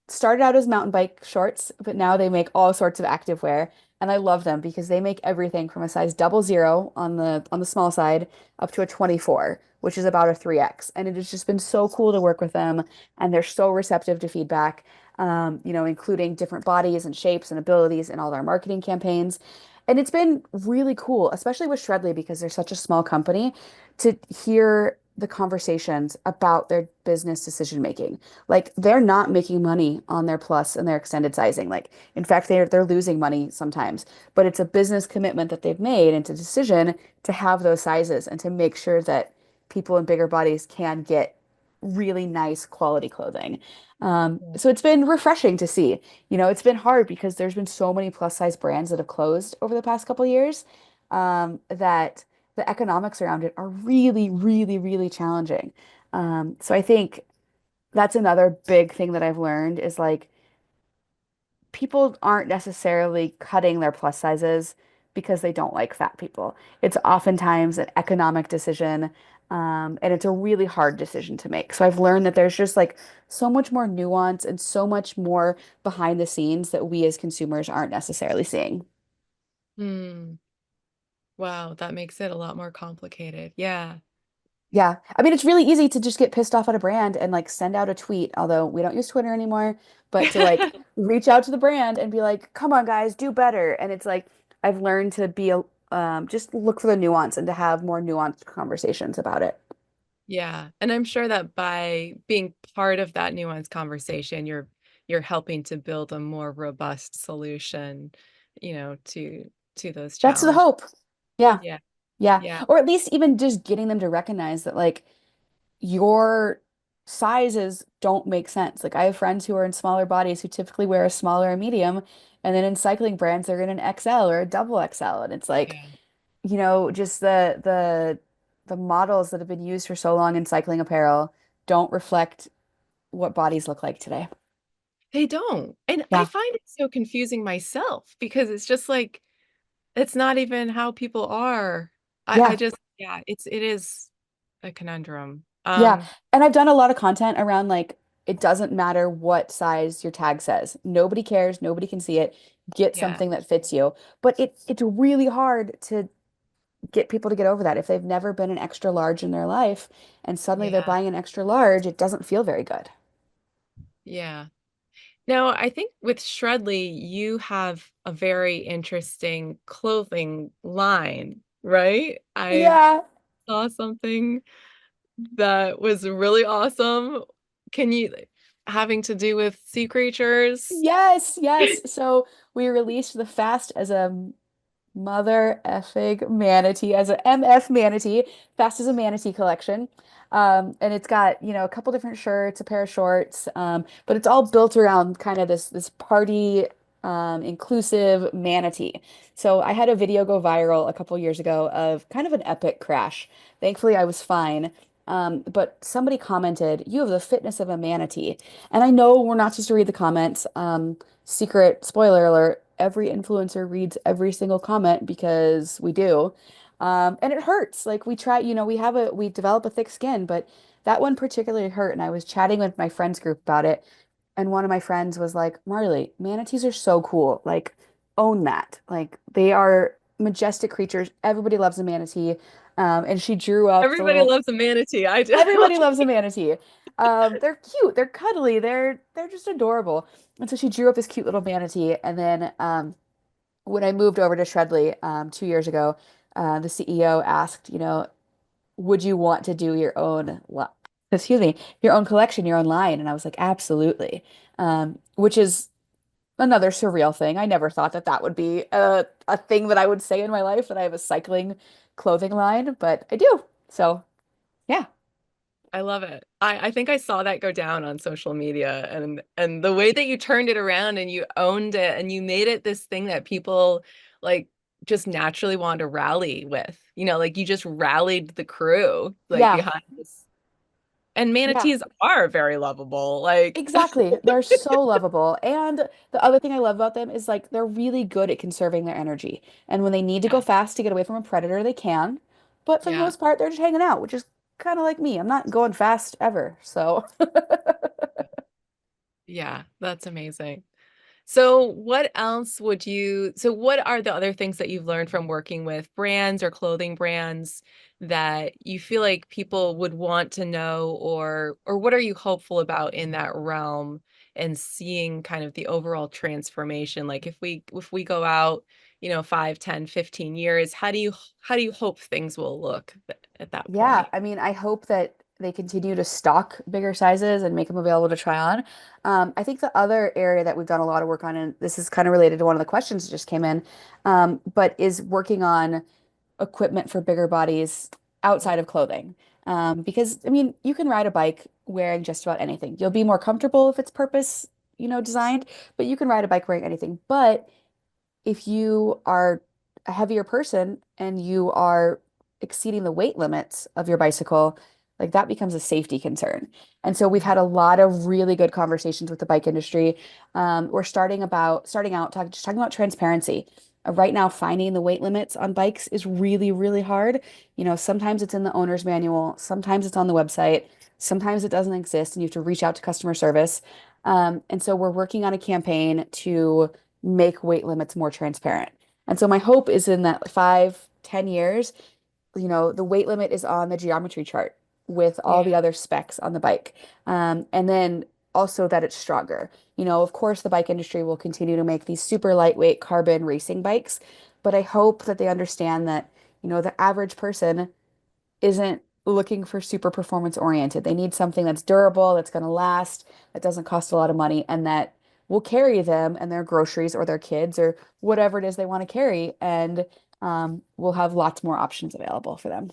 started out as mountain bike shorts, but now they make all sorts of activewear, and I love them because they make everything from a size 00 on the small side up to a 24, which is about a 3X. And it has just been so cool to work with them, and they're so receptive to feedback. Including different bodies and shapes and abilities in all their marketing campaigns. And it's been really cool, especially with Shredly because they're such a small company, to hear the conversations about their business decision making. Like they're not making money on their plus and their extended sizing. Like in fact, they're losing money sometimes, but it's a business commitment that they've made and it's a decision to have those sizes and to make sure that people in bigger bodies can get really nice quality clothing. So it's been refreshing to see. It's been hard because there's been so many plus size brands that have closed over the past couple of years, that the economics around it are really, really, really challenging. So I think that's another big thing that I've learned is like people aren't necessarily cutting their plus sizes because they don't like fat people. It's oftentimes an economic decision, and it's a really hard decision to make. So I've learned that there's just like so much more nuance and so much more behind the scenes that we as consumers aren't necessarily seeing. Hmm. Wow, that makes it a lot more complicated. Yeah. Yeah. I mean, it's really easy to just get pissed off at a brand and like send out a tweet, although we don't use Twitter anymore, but to like reach out to the brand and be like, come on, guys, do better. And it's like, I've learned to just look for the nuance and to have more nuanced conversations about it. Yeah. And I'm sure that by being part of that nuanced conversation, you're helping to build a more robust solution, to those That's the challenges. hope. Yeah. Yeah. Yeah. Yeah. Or at least even just getting them to recognize that like your sizes don't make sense. Like I have friends who are in smaller bodies who typically wear a smaller or medium, and then in cycling brands they're in an XL or a double XL, and it's like, Yeah. just the models that have been used for so long in cycling apparel don't reflect what bodies look like today. They don't. And I Yeah. find it so confusing myself because it's just like it's not even how people are. I Yeah. just yeah, it is a conundrum. Yeah. And I've done a lot of content around like it doesn't matter what size your tag says. Nobody cares, nobody can see it. Get Yeah. something that fits you. But it's really hard to get people to get over that. If they've never been an extra large in their life and suddenly they're Yeah. buying an extra large, it doesn't feel very good. Yeah. Now, I think with Shredly, you have a very interesting clothing line, right? I Yeah. saw something that was really awesome. Can you having to do with sea creatures? Yes, yes. So we released the Fast as a mother effing manatee as a MF Manatee, Fast as a Manatee collection. And it's got, a couple different shirts, a pair of shorts, but it's all built around kind of this party inclusive manatee. So I had a video go viral a couple years ago of kind of an epic crash. Thankfully, I was fine. But somebody commented, "You have the fitness of a manatee." And I know we're not supposed to read the comments. Secret spoiler alert, every influencer reads every single comment because we do. And it hurts. Like we try, we develop a thick skin, but that one particularly hurt. And I was chatting with my friends group about it. And one of my friends was like, Marley, manatees are so cool. Like, own that. Like, they are majestic creatures. Everybody loves a manatee. And she drew up the Everybody little, loves a manatee. I do. everybody loves a manatee. They're cute. They're cuddly. They're just adorable. And so she drew up this cute little manatee. And then when I moved over to Shredly 2 years ago, the CEO asked, would you want to do your own, excuse me, your own collection, your own line? And I was like, absolutely. Which is another surreal thing. I never thought that that would be a thing that I would say in my life that I have a cycling clothing line, but I do. So yeah. I love it. I think I saw that go down on social media and the way that you turned it around and you owned it and you made it this thing that people like just naturally wanted to rally with. You know, like you just rallied the crew like Yeah, behind this. And yeah. manatees are very lovable. Like Exactly. They're so lovable. And the other thing I love about them is like they're really good at conserving their energy. And when they need to go yeah, fast to get away from a predator, they can. But for the yeah, most part, they're just hanging out, which is kind of like me. I'm not going fast ever. So, yeah, that's amazing. So what are the other things that you've learned from working with brands or clothing brands that you feel like people would want to know or what are you hopeful about in that realm and seeing kind of the overall transformation? Like if we go out, 5, 10, 15 years, how do you hope things will look at that yeah, point? I mean, I hope that they continue to stock bigger sizes and make them available to try on. I think the other area that we've done a lot of work on, and this is kind of related to one of the questions that just came in, but is working on equipment for bigger bodies outside of clothing. Because I mean, you can ride a bike wearing just about anything. You'll be more comfortable if it's purpose, designed, but you can ride a bike wearing anything. But if you are a heavier person and you are exceeding the weight limits of your bicycle, like that becomes a safety concern. And so we've Yeah. had a lot of really good conversations with the bike industry. We're starting out just talking about transparency. Right now, finding the weight limits on bikes is really, really hard. Sometimes it's in the owner's manual, sometimes it's on the website, sometimes it doesn't exist, and you have to reach out to customer service. And so we're working on a campaign to make weight limits more transparent. And so my hope is in that 5, 10 years, the weight limit is on the geometry chart with all the Yeah. other specs on the bike. And then also that it's stronger. Of course, the bike industry will continue to make these super lightweight carbon racing bikes, but I hope that they understand that, the average person isn't looking for super performance oriented. They need something that's durable, that's going to last, that doesn't cost a lot of money, and that will carry them and their groceries or their kids or whatever it is they want to carry. And we'll have lots more options available for them.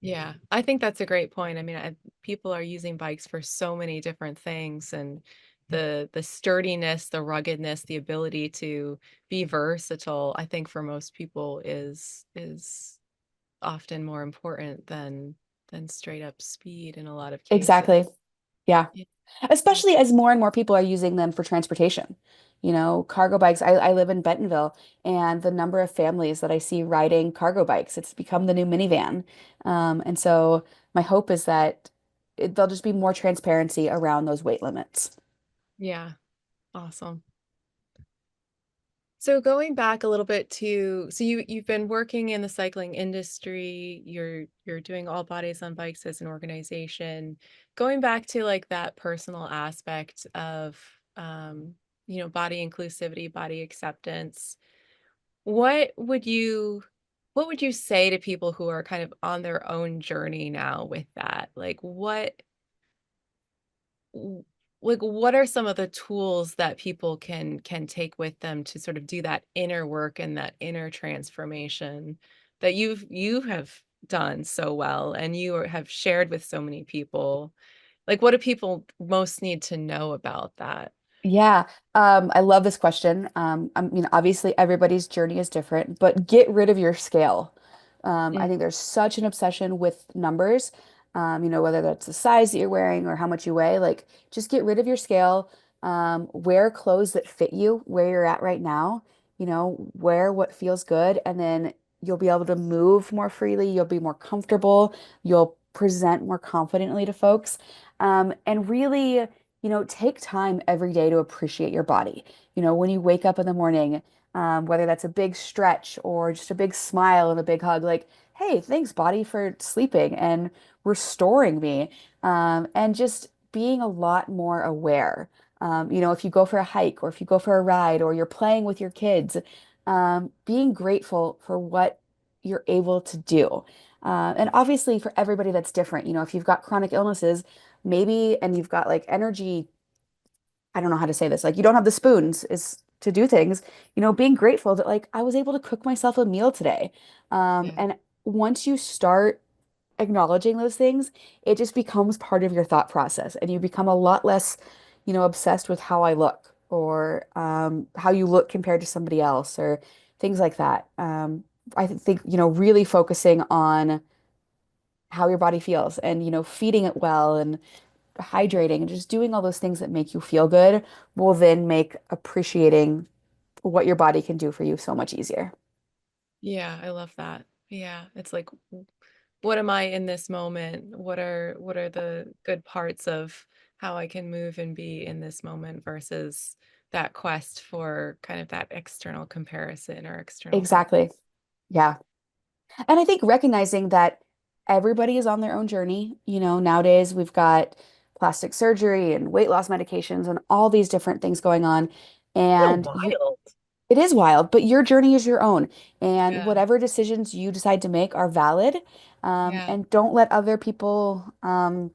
Yeah, I think that's a great point. I mean, people are using bikes for so many different things, and the sturdiness, the ruggedness, the ability to be versatile, I think for most people is often more important than straight up speed in a lot of cases. Exactly. Yeah. Yeah. Yeah. Especially as more and more people are using them for transportation. Cargo bikes. I live in Bentonville, and the number of families that I see riding cargo bikes, it's become the new minivan. And so my hope is that there'll just be more transparency around those weight limits. Yeah. Awesome. So going back a little bit to so you've been working in the cycling industry, you're doing all bodies on bikes as an organization. Going back to like that personal aspect of body inclusivity, body acceptance, what would you what would you say to people who are kind of on their own journey now with that? w- what are some of the tools that people can take with them to sort of do that inner work and that inner transformation that you have done so well and have shared with so many people? Like what do people most need to know about that? Yeah, I love this question. I mean, obviously, everybody's journey is different, but get rid of your scale. I Mm, think there's such an obsession with numbers, whether that's the size that you're wearing or how much you weigh. Like, just get rid of your scale. Wear clothes that fit you where you're at right now. Wear what feels good, and then you'll be able to move more freely. You'll be more comfortable. You'll present more confidently to folks. And really take time every day to appreciate your body. When you wake up in the morning, whether that's a big stretch or just a big smile and a big hug, like, hey, thanks, body, for sleeping and restoring me. And just being a lot more aware. If you go for a hike or if you go for a ride or you're playing with your kids, being grateful for what you're able to do. And obviously, for everybody, that's different. If you've got chronic illnesses, maybe, and you've got like energy, I don't know how to say this, like you don't have the spoons is to do things, being grateful that like I was able to cook myself a meal today. yeah. And once you start acknowledging those things, it just becomes part of your thought process and you become a lot less, obsessed with how I look or how you look compared to somebody else or things like that. I think, really focusing on how your body feels and, feeding it well and hydrating and just doing all those things that make you feel good will then make appreciating what your body can do for you so much easier. Yeah, I love that. Yeah, it's like what am I in this moment? What are the good parts of how I can move and be in this moment versus that quest for kind of that external comparison or external validation. Exactly. Yeah. And I think recognizing that everybody is on their own journey. Nowadays we've got plastic surgery and weight loss medications and all these different things going on. So And wild. it is wild, but your journey is your own. And Yeah. whatever decisions you decide to make are valid. Yeah. And don't let other people, poo-poo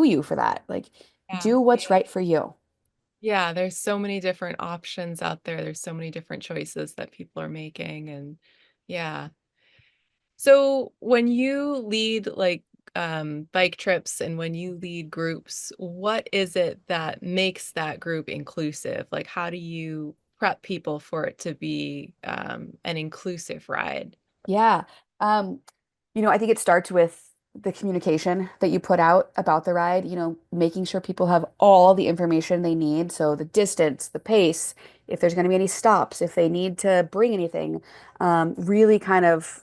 you for that. Like, Yeah. do what's right for you. Yeah, there's so many different options out there. There's so many different choices that people are making and yeah. So when you lead like bike trips and when you lead groups, what is it that makes that group inclusive? Like how do you prep people for it to be an inclusive ride? Yeah. Um, I think it starts with the communication that you put out about the ride, making sure people have all the information they need. So the distance, the pace, if there's going to be any stops, if they need to bring anything, really kind of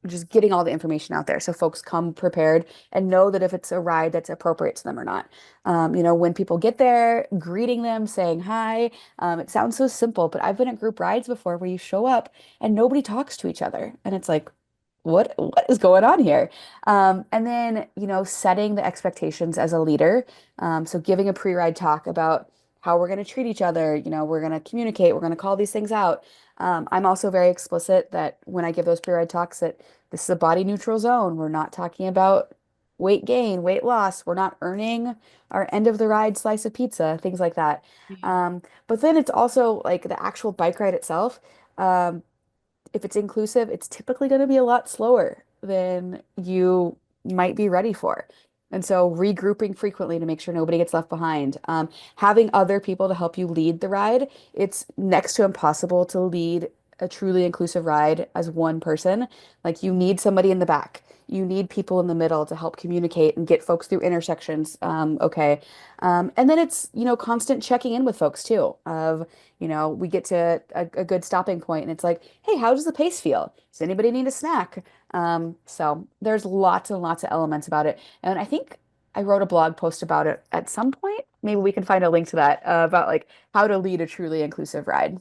just getting all the information out there so folks come prepared and know that if it's a ride that's appropriate to them or not. When people get there, greeting them, saying hi. It sounds so simple, but I've been at group rides before where you show up and nobody talks to each other. And it's like, what is going on here? And then, setting the expectations as a leader. So giving a pre-ride talk about how we're going to treat each other, we're going to communicate, we're going to call these things out. I'm also very explicit that when I give those pre-ride talks that this is a body neutral zone. We're not talking about weight gain, weight loss. We're not earning our end of the ride slice of pizza, things like that. Yeah. But then it's also like the actual bike ride itself. Um, if it's inclusive, it's typically going to be a lot slower than you might be ready for. And so regrouping frequently to make sure nobody gets left behind. Having other people to help you lead the ride. It's next to impossible to lead a truly inclusive ride as one person. Like you need somebody in the back. You need people in the middle to help communicate and get folks through intersections. Okay. And then it's, constant checking in with folks too, of we get to a good stopping point and it's like, hey, how does the pace feel? Does anybody need a snack? So there's lots and lots of elements about it. And I think I wrote a blog post about it at some point. Maybe we can find a link to that about like how to lead a truly inclusive ride.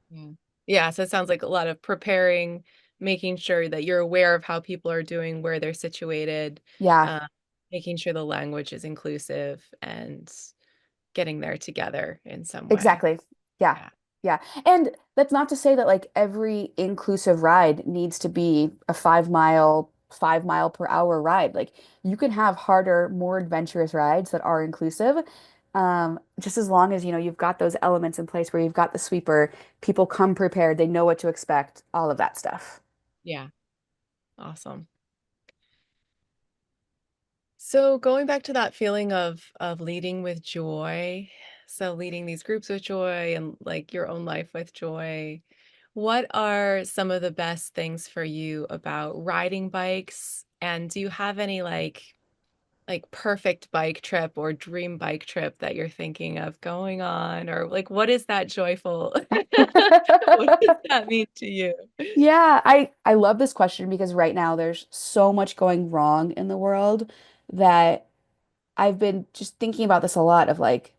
Yeah. Yeah, so it sounds like a lot of preparing, making sure that you're aware of how people are doing, where they're situated, Yeah. uh, making sure the language is inclusive and getting there together in some way. Exactly. Yeah. Yeah. Yeah. And that's not to say that like every inclusive ride needs to be a 5 mile per hour ride. Like you can have harder, more adventurous rides that are inclusive. Just as long as, you've got those elements in place where you've got the sweeper, people come prepared, they know what to expect, all of that stuff. Yeah. Awesome. So going back to that feeling of leading with joy, so leading these groups with joy and like your own life with joy, what are some of the best things for you about riding bikes? And do you have any like perfect bike trip or dream bike trip that you're thinking of going on? Or like what is that joyful? What does that mean to you? Yeah, I love this question because right now there's so much going wrong in the world that I've been just thinking about this a lot of like,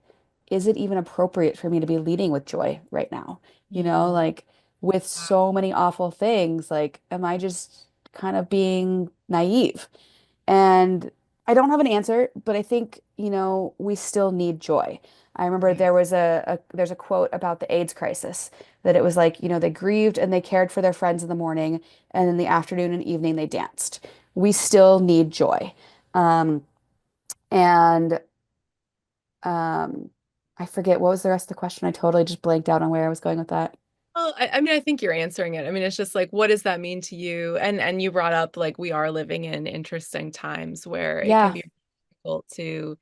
is it even appropriate for me to be leading with joy right now? Mm, Like with so many awful things, like, am I just kind of being naive? And I don't have an answer, but I think, we still need joy. I remember yeah. there was there's a quote about the AIDS crisis that it was like, they grieved and they cared for their friends in the morning, and in the afternoon and evening they danced. We still need joy. Um, and um, I forget what was the rest of the question. I totally just blanked out on where I was going with that. Well, I mean, I think you're answering it. I mean, it's just like, what does that mean to you? And you brought up like we are living in interesting times where it can Yeah, be difficult to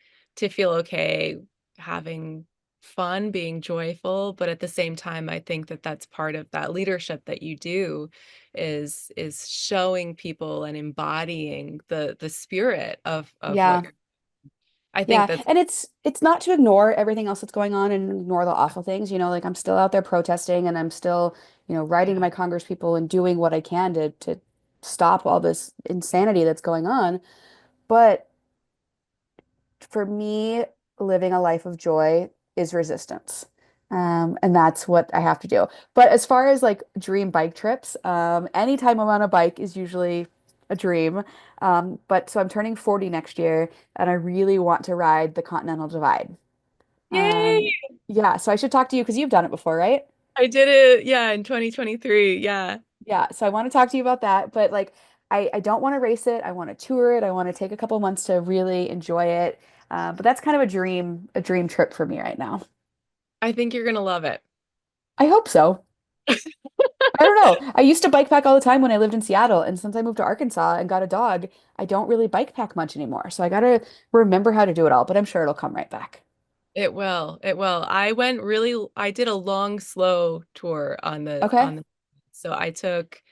feel okay having fun, being joyful, but at the same time, I think that that's part of that leadership that you do is showing people and embodying the spirit of what yeah. you're. I think Yeah, that's and it's not to ignore everything else that's going on and ignore the awful things, like I'm still out there protesting and I'm still, writing to yeah. my Congress people and doing what I can to stop all this insanity that's going on. But for me, living a life of joy is resistance. And that's what I have to do. But as far as like dream bike trips, anytime I'm on a bike is usually a dream. But so I'm turning 40 next year and I really want to ride the Continental Divide. Yay! Yeah, so I should talk to you because you've done it before, right? I did it, yeah, in 2023. Yeah. Yeah, so I want to talk to you about that. But like, I don't want to race it. I want to tour it. I want to take a couple months to really enjoy it. But that's kind of a dream trip for me right now. I think you're gonna love it. I hope so. I don't know. I used to bike pack all the time when I lived in Seattle, and since I moved to Arkansas and got a dog, I don't really bike pack much anymore. So I gotta remember how to do it all, but I'm sure it'll come right back. It will. It will. I did a long, slow tour on Okay. so I took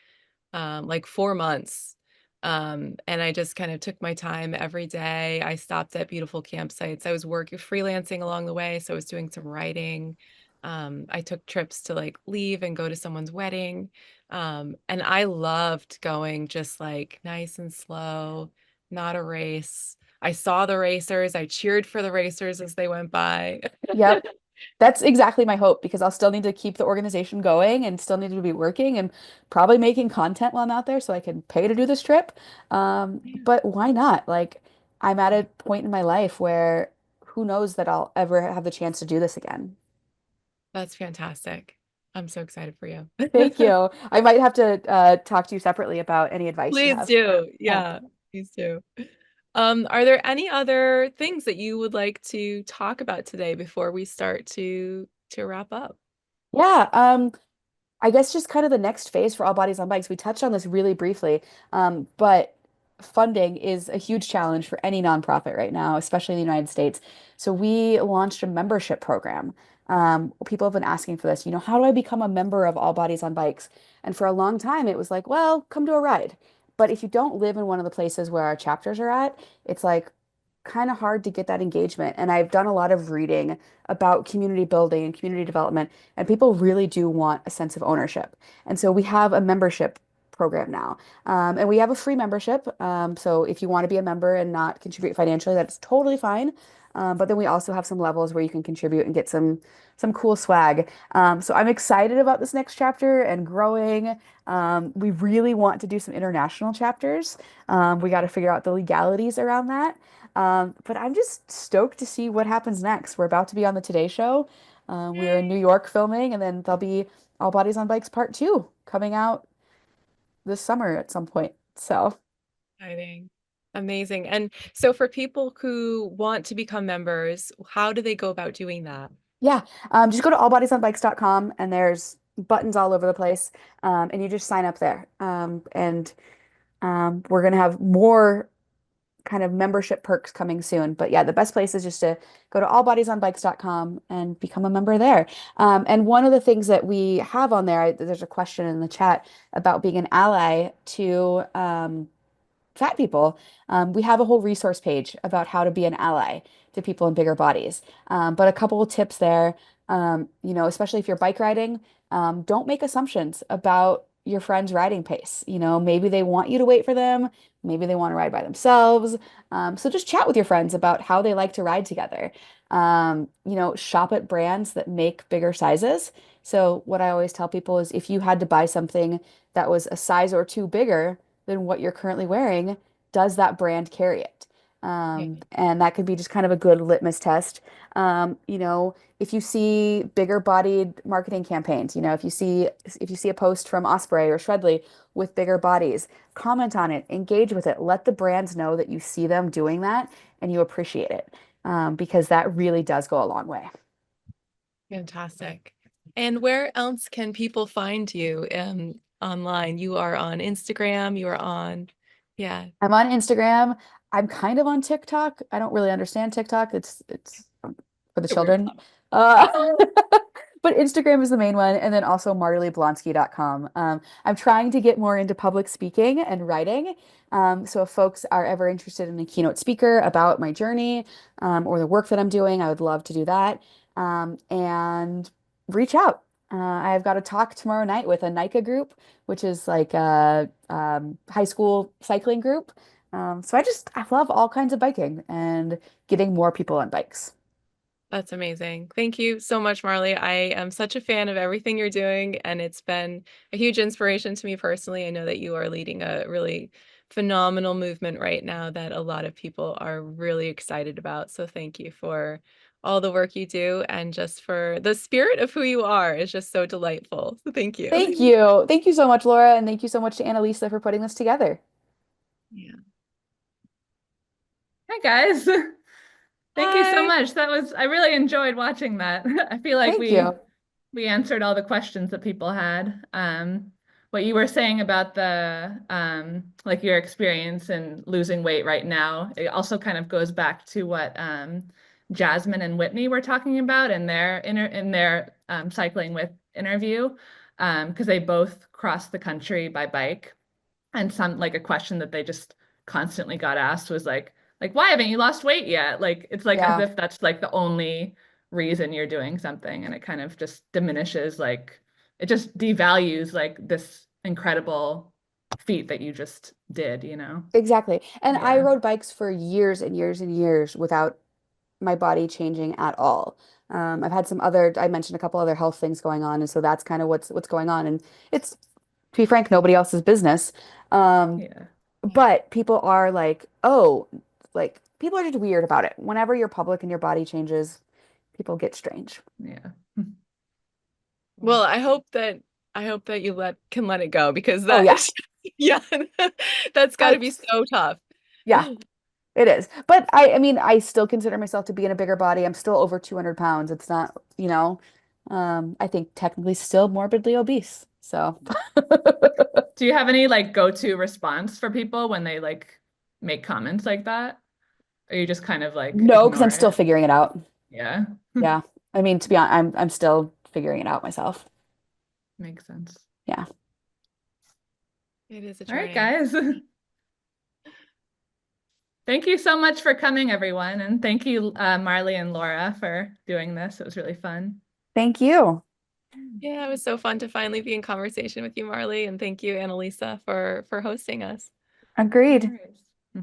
like 4 months. And I just kind of took my time every day. I stopped at beautiful campsites. I was working freelancing along the way, so I was doing some writing. I took trips to like leave and go to someone's wedding. And I loved going just like nice and slow, not a race. I saw the racers. I cheered for the racers as they went by. Yep. That's exactly my hope because I'll still need to keep the organization going and still need to be working and probably making content while I'm out there so I can pay to do this trip. Yeah. But why not? Like, I'm at a point in my life where who knows that I'll ever have the chance to do this again. That's fantastic. I'm so excited for you. Thank you. I might have to talk to you separately about any advice you Please have. do. Yeah. Yeah, please do. Are there any other things that you would like to talk about today before we start to wrap up? Yeah. I guess just kind of the next phase for All Bodies on Bikes. We touched on this really briefly, but funding is a huge challenge for any nonprofit right now, especially in the United States. So we launched a membership program. People have been asking for this, how do I become a member of All Bodies on Bikes? And for a long time, it was like, well, come to a ride. But if you don't live in one of the places where our chapters are at, it's like kind of hard to get that engagement. And I've done a lot of reading about community building and community development, and people really do want a sense of ownership. And so we have a membership program now. And we have a free membership. So if you want to be a member and not contribute financially, that's totally fine. But then we also have some levels where you can contribute and get some cool swag. So I'm excited about this next chapter and growing. We really want to do some international chapters. We got to figure out the legalities around that. But I'm just stoked to see what happens next. We're about to be on the Today Show. We're in New York filming, and then there'll be All Bodies on Bikes Part 2 coming out this summer at some point. So, Exciting. Amazing. And so for people who want to become members, how do they go about doing that? yeah, just go to allbodiesonbikes.com and there's buttons all over the place. And you just sign up there. And we're going to have more kind of membership perks coming soon. But yeah, the best place is just to go to allbodiesonbikes.com and become a member there. And one of the things that we have on there, there's a question in the chat about being an ally to fat people. We have a whole resource page about how to be an ally to people in bigger bodies. But a couple of tips there, especially if you're bike riding, don't make assumptions about your friend's riding pace. Maybe they want you to wait for them, maybe they want to ride by themselves. So just chat with your friends about how they like to ride together. Shop at brands that make bigger sizes. So what I always tell people is if you had to buy something that was a size or two bigger, than what you're currently wearing, does that brand carry it? Yeah. And that could be just kind of a good litmus test. If you see bigger bodied marketing campaigns, if you see a post from Osprey or Shredley with bigger bodies, comment on it, engage with it, let the brands know that you see them doing that and you appreciate it, because that really does go a long way. Fantastic. And where else can people find you online? You are on Instagram, you are on, yeah, I'm on Instagram. I'm kind of on TikTok. I don't really understand TikTok. It's for the weird. children. But Instagram is the main one, and then also marleyblonsky.com. I'm trying to get more into public speaking and writing. So if folks are ever interested in a keynote speaker about my journey, or the work that I'm doing, I would love to do that. And reach out. I've got a talk tomorrow night with a NICA group, which is like a high school cycling group. I love all kinds of biking and getting more people on bikes. That's amazing. Thank you so much, Marley. I am such a fan of everything you're doing, and it's been a huge inspiration to me personally. I know that you are leading a really phenomenal movement right now that a lot of people are really excited about. So thank you for all the work you do and just for the spirit of who you are is just so delightful. So thank Thank you. you. Thank you so much, Laura, and thank you so much to Annalisa for putting this together. Yeah. Hi guys. Thank you so Hi. much. I really enjoyed watching that. I feel like Thank you. we answered all the questions that people had. What you were saying about the like your experience in losing weight right now, it also kind of goes back to what Jasmine and Whitney were talking about in their cycling with interview, because they both crossed the country by bike. And some like a question that they just constantly got asked was like why haven't you lost weight yet? Like it's like as Yeah, if that's like the only reason you're doing something, and it kind of just diminishes like it just devalues like this incredible feat that you just did, you know? exactly. And I Yeah. rode bikes for years and years and years without my body changing at all. I've had I mentioned a couple other health things going on, and so that's kind of what's going on. And it's, to be frank, nobody else's business. Um, Yeah. but people are like, oh, like people are just weird about it. Whenever you're public and your body changes, people get strange. Yeah. Well, I hope that you let it go because Oh that yeah, is yeah, that's got I to be so tough. yeah, it is. But I mean, I still consider myself to be in a bigger body. I'm still over 200 pounds. It's not, I think technically still morbidly obese. So Do you have any like go-to response for people when they like make comments like that? Or you just kind of like no, because ignore I'm still it? figuring it out. Yeah. Yeah. I mean, to be honest, I'm still figuring it out myself. Makes sense. Yeah. It is a All right, journey. guys. Thank you so much for coming, everyone. And thank you, Marley and Laura, for doing this. It was really fun. Thank you. Yeah, it was so fun to finally be in conversation with you, Marley, and thank you, Annalisa, for hosting us. No Agreed. worries. All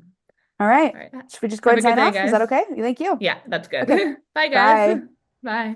All right. right. Should we just go Have ahead a and good sign day, off? Is that guys. okay? Thank you. Yeah, that's good. Okay. Bye, guys. Bye. Bye.